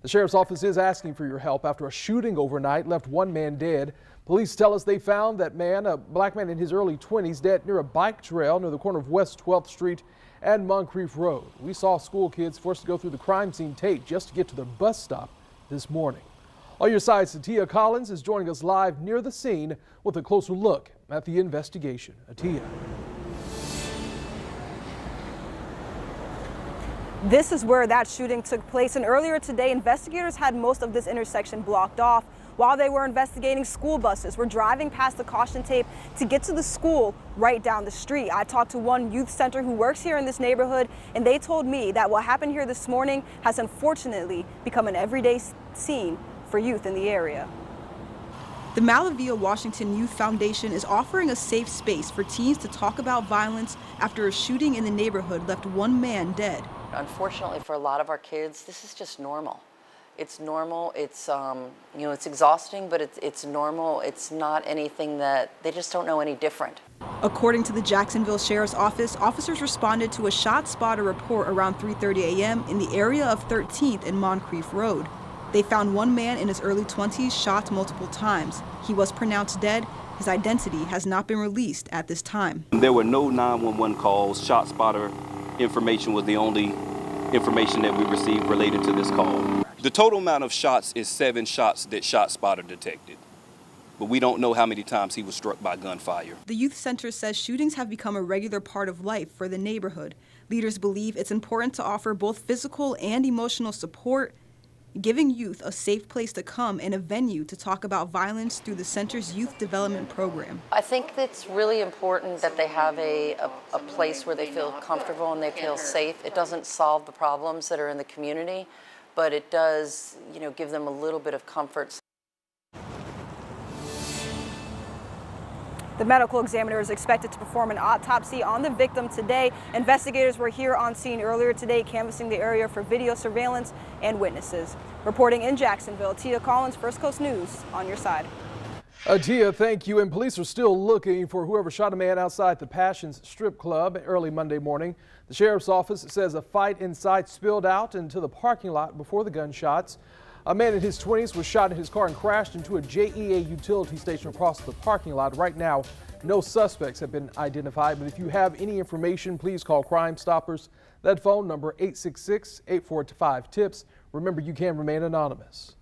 The sheriff's office is asking for your help after a shooting overnight left one man dead. Police tell us they found that man, a black man in his early 20s, dead near a bike trail near the corner of West 12th Street and Moncrief Road. We saw school kids forced to go through the crime scene tape just to get to their bus stop this morning. On your side, Tia Collins is joining us live near the scene with a closer look at the investigation. Tia. This is where that shooting took place, and earlier today, investigators had most of this intersection blocked off. While they were investigating, school buses were driving past the caution tape to get to the school right down the street. I talked to one youth center who works here in this neighborhood, and they told me that what happened here this morning has unfortunately become an everyday scene for youth in the area. The Malavia Washington Youth Foundation is offering a safe space for teens to talk about violence after a shooting in the neighborhood left one man dead. Unfortunately, for a lot of our kids, this is just normal. It's normal. It's it's exhausting, but it's normal. It's not anything that they just don't know any different. According to the Jacksonville Sheriff's Office, officers responded to a shot spotter report around 3:30 a.m. in the area of 13th and Moncrief Road. They found one man in his early 20s shot multiple times. He was pronounced dead. His identity has not been released at this time. There were no 911 calls. Shot spotter information was the only information that we received related to this call. The total amount of shots is 7 shots that shot spotter detected, but we don't know how many times he was struck by gunfire. The youth center says shootings have become a regular part of life for the neighborhood. Leaders believe it's important to offer both physical and emotional support, giving youth a safe place to come and a venue to talk about violence through the center's youth development program. I think it's really important that they have a place where they feel comfortable and they feel safe. It doesn't solve the problems that are in the community, but it does, give them a little bit of comfort. The medical examiner is expected to perform an autopsy on the victim today. Investigators were here on scene earlier today, canvassing the area for video surveillance and witnesses. Reporting in Jacksonville, Tia Collins, First Coast News, on your side. Tia, thank you. And police are still looking for whoever shot a man outside the Passions Strip Club early Monday morning. The sheriff's office says a fight inside spilled out into the parking lot before the gunshots. A man in his 20s was shot in his car and crashed into a JEA utility station across the parking lot. Right now, no suspects have been identified, but if you have any information, please call Crime Stoppers. That phone number 866-845-TIPS. Remember, you can remain anonymous.